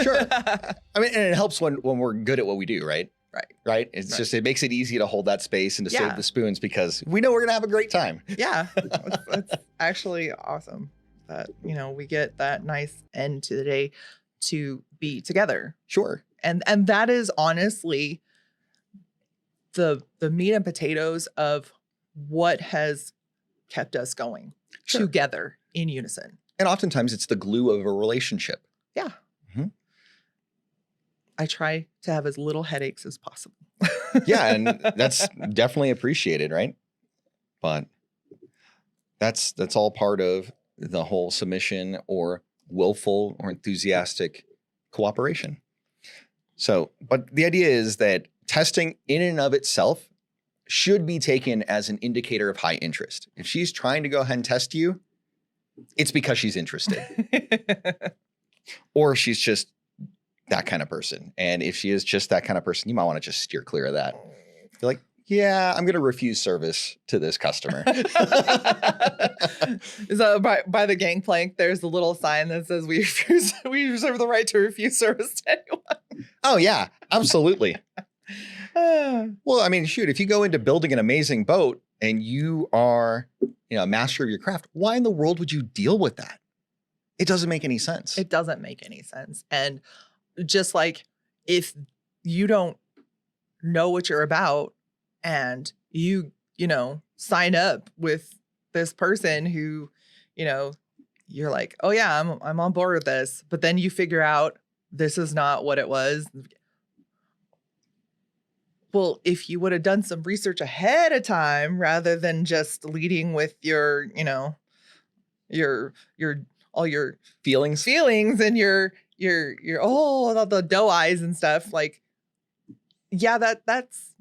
Sure. I mean, and it helps when we're good at what we do, right? Right. It's just, it makes it easy to hold that space and to save the spoons because we know we're going to have a great time. Yeah. That's actually awesome that, we get that nice end to the day to be together. Sure. And that is honestly the meat and potatoes of what has kept us going together in unison. And oftentimes it's the glue of a relationship. Yeah. Mm-hmm. I try to have as little headaches as possible. Yeah, and that's definitely appreciated, right? But that's all part of the whole submission or willful or enthusiastic cooperation. So, but the idea is that testing in and of itself should be taken as an indicator of high interest. If she's trying to go ahead and test you, it's because she's interested. Or she's just that kind of person. And if she is just that kind of person, you might want to just steer clear of that. You're like, yeah, I'm going to refuse service to this customer. So by the gangplank, there's a little sign that says we reserve the right to refuse service to anyone. Oh, yeah, absolutely. Well, I mean, shoot, if you go into building an amazing boat and you are, a master of your craft, why in the world would you deal with that? It doesn't make any sense. It doesn't make any sense. And just like if you don't know what you're about and you sign up with this person who, you're like, oh yeah, I'm on board with this. But then you figure out this is not what it was. Well, if you would have done some research ahead of time rather than just leading with your, all your feelings and your the doe eyes and stuff, like, yeah, that's,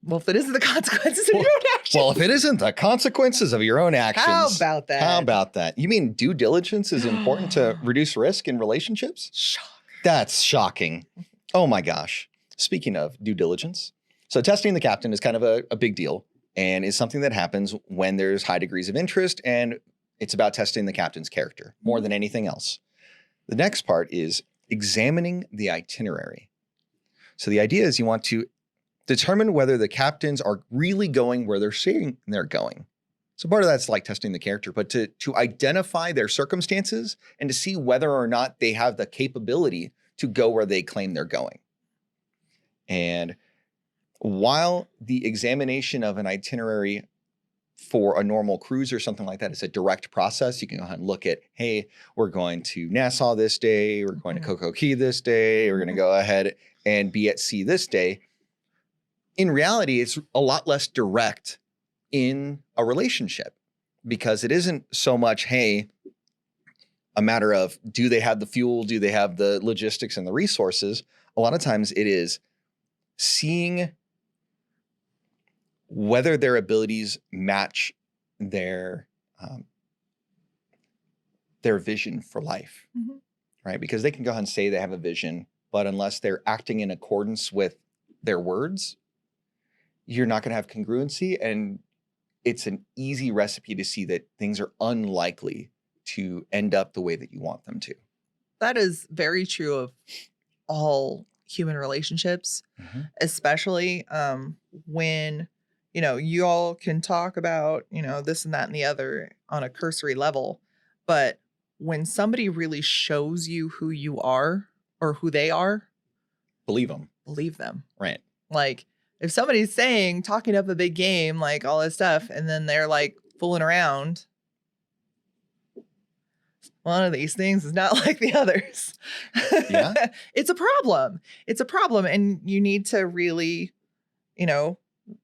well, if it isn't the consequences of your own actions. Well, if it isn't the consequences of your own actions. How about that? You mean due diligence is important to reduce risk in relationships? Shock. That's shocking. Oh my gosh. Speaking of due diligence, so testing the captain is kind of a big deal and is something that happens when there's high degrees of interest, and it's about testing the captain's character more than anything else. The next part is examining the itinerary. So the idea is you want to determine whether the captains are really going where they're saying they're going. So part of that's like testing the character, but to identify their circumstances and to see whether or not they have the capability to go where they claim they're going. And while the examination of an itinerary for a normal cruise or something like that is a direct process, you can go ahead and look at, hey, we're going to Nassau this day, we're going to Coco Key this day, we're going to go ahead and be at sea this day. In reality, it's a lot less direct in a relationship because it isn't so much, hey, a matter of do they have the fuel, do they have the logistics and the resources? A lot of times it is seeing whether their abilities match their vision for life, right? Because they can go ahead and say they have a vision, but unless they're acting in accordance with their words, you're not going to have congruency. And it's an easy recipe to see that things are unlikely to end up the way that you want them to. That is very true of all human relationships, especially when, you all can talk about, this and that and the other on a cursory level. But when somebody really shows you who you are or who they are, believe them. Believe them. Right. Like if somebody's talking up a big game, like all this stuff, and then they're like fooling around, one of these things is not like the others. Yeah. It's a problem. It's a problem. And you need to really,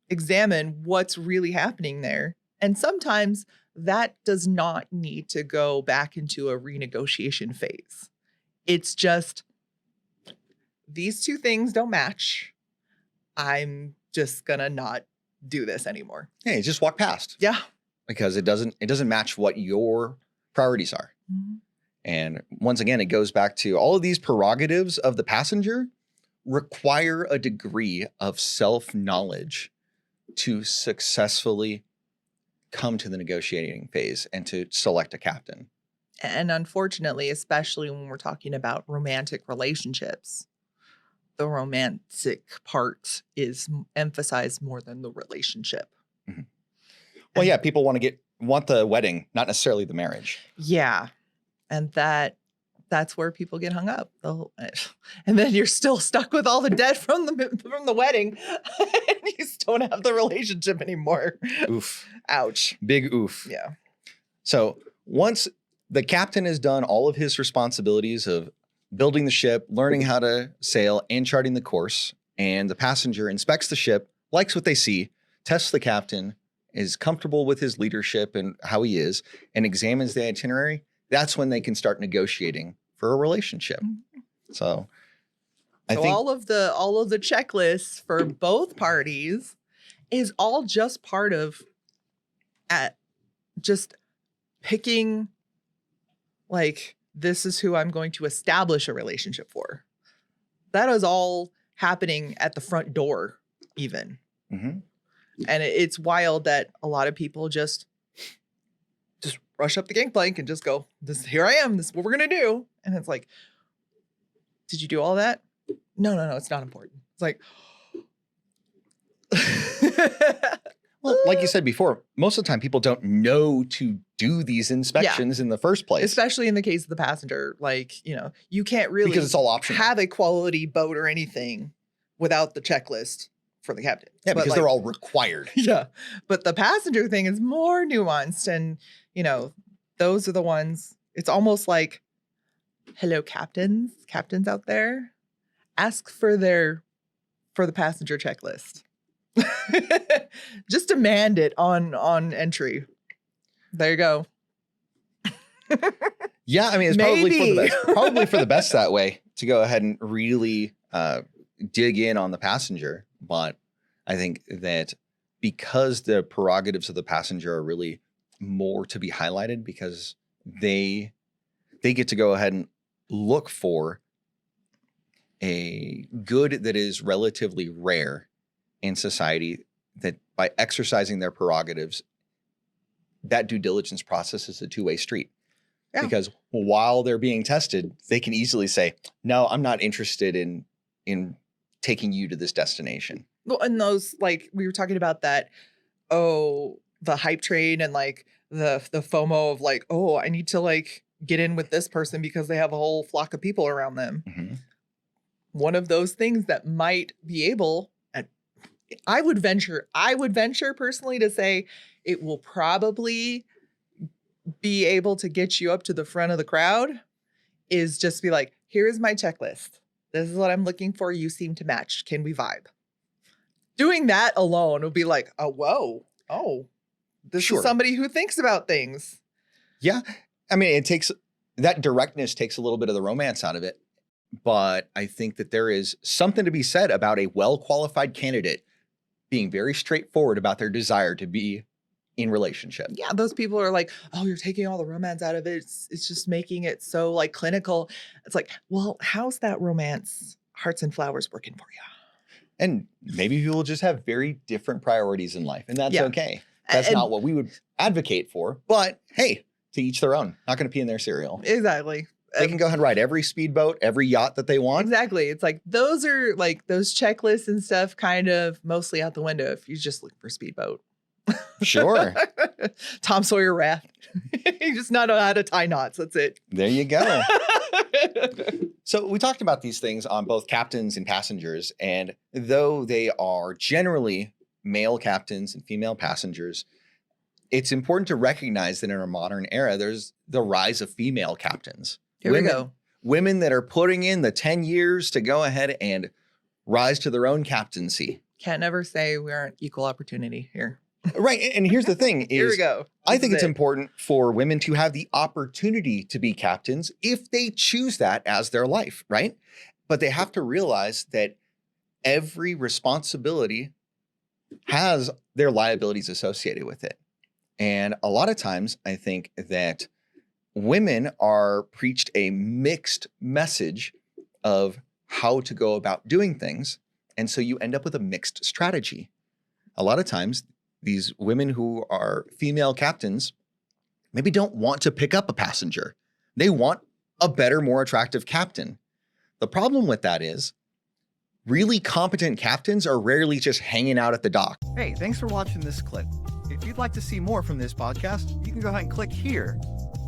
examine what's really happening there. And sometimes that does not need to go back into a renegotiation phase. It's just, these two things don't match. I'm just gonna not do this anymore. Hey, just walk past. Yeah. Because it doesn't match what your priorities are. And once again, it goes back to all of these prerogatives of the passenger require a degree of self-knowledge to successfully come to the negotiating phase and to select a captain. And unfortunately, especially when we're talking about romantic relationships, the romantic part is emphasized more than the relationship. Mhm. Well, yeah, people want the wedding, not necessarily the marriage. Yeah. And that's where people get hung up. And then you're still stuck with all the debt from the wedding and you still don't have the relationship anymore. Oof. Ouch. Big oof. Yeah. So once the captain has done all of his responsibilities of building the ship, learning how to sail, and charting the course, and the passenger inspects the ship, likes what they see, tests the captain, is comfortable with his leadership and how he is, and examines the itinerary, that's when they can start negotiating for a relationship. So I think all of the checklists for both parties is all just part of just picking, like, this is who I'm going to establish a relationship for. That is all happening at the front door, even. Mm-hmm. And it's wild that a lot of people just rush up the gangplank and just go, here I am. This is what we're going to do. And it's like, did you do all that? No, it's not important. It's like, well, like you said before, most of the time people don't know to do these inspections in the first place. Especially in the case of the passenger. Like, you can't really because it's all optional. Have a quality boat or anything without the checklist for the captain. Yeah, because they're all required. Yeah. But the passenger thing is more nuanced. And, those are the ones, it's almost like, hello, captains out there, ask for the passenger checklist. Just demand it on entry. There you go. Yeah, I mean, it's probably for the best that way, to go ahead and really dig in on the passenger. But I think that because the prerogatives of the passenger are really more to be highlighted, because they get to go ahead and look for a good that is relatively rare in society, that by exercising their prerogatives, that due diligence process is a two-way street. Yeah. Because while they're being tested, they can easily say, no, I'm not interested in taking you to this destination. Well, and those, like, we were talking about that, the hype train and like the FOMO of like, I need to like get in with this person because they have a whole flock of people around them. Mm-hmm. One of those things that might be able, and I would venture personally to say it will probably be able to get you up to the front of the crowd, is just be like, here's my checklist. This is what I'm looking for. You seem to match. Can we vibe? Doing that alone would be like, this is somebody who thinks about things. Yeah. I mean, that directness takes a little bit of the romance out of it. But I think that there is something to be said about a well-qualified candidate being very straightforward about their desire to be in relationship. Yeah, those people are like, you're taking all the romance out of it. It's just making it so like clinical. It's like, well, how's that romance, hearts and flowers, working for you? And maybe people just have very different priorities in life, and that's okay. That's not what we would advocate for. But hey, to each their own. Not going to pee in their cereal. Exactly. They can go ahead and ride every speedboat, every yacht that they want. Exactly. It's like those are like those checklists and stuff kind of mostly out the window if you just look for speedboat. Sure. Tom Sawyer raft. You just not know how to tie knots. That's it. There you go. So we talked about these things on both captains and passengers. And though they are generally male captains and female passengers, it's important to recognize that in our modern era, there's the rise of female captains. Here we go. Women that are putting in the 10 years to go ahead and rise to their own captaincy. Can't never say we aren't equal opportunity here. Right. And here's the thing is, here we go. I think it's important for women to have the opportunity to be captains if they choose that as their life, right? But they have to realize that every responsibility has their liabilities associated with it. And a lot of times I think that women are preached a mixed message of how to go about doing things. And so you end up with a mixed strategy. A lot of times, these women who are female captains maybe don't want to pick up a passenger. They want a better, more attractive captain. The problem with that is really competent captains are rarely just hanging out at the dock. Hey, thanks for watching this clip. If you'd like to see more from this podcast, you can go ahead and click here,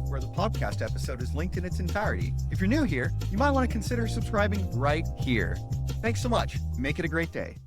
where the podcast episode is linked in its entirety. If you're new here, you might want to consider subscribing right here. Thanks so much. Make it a great day.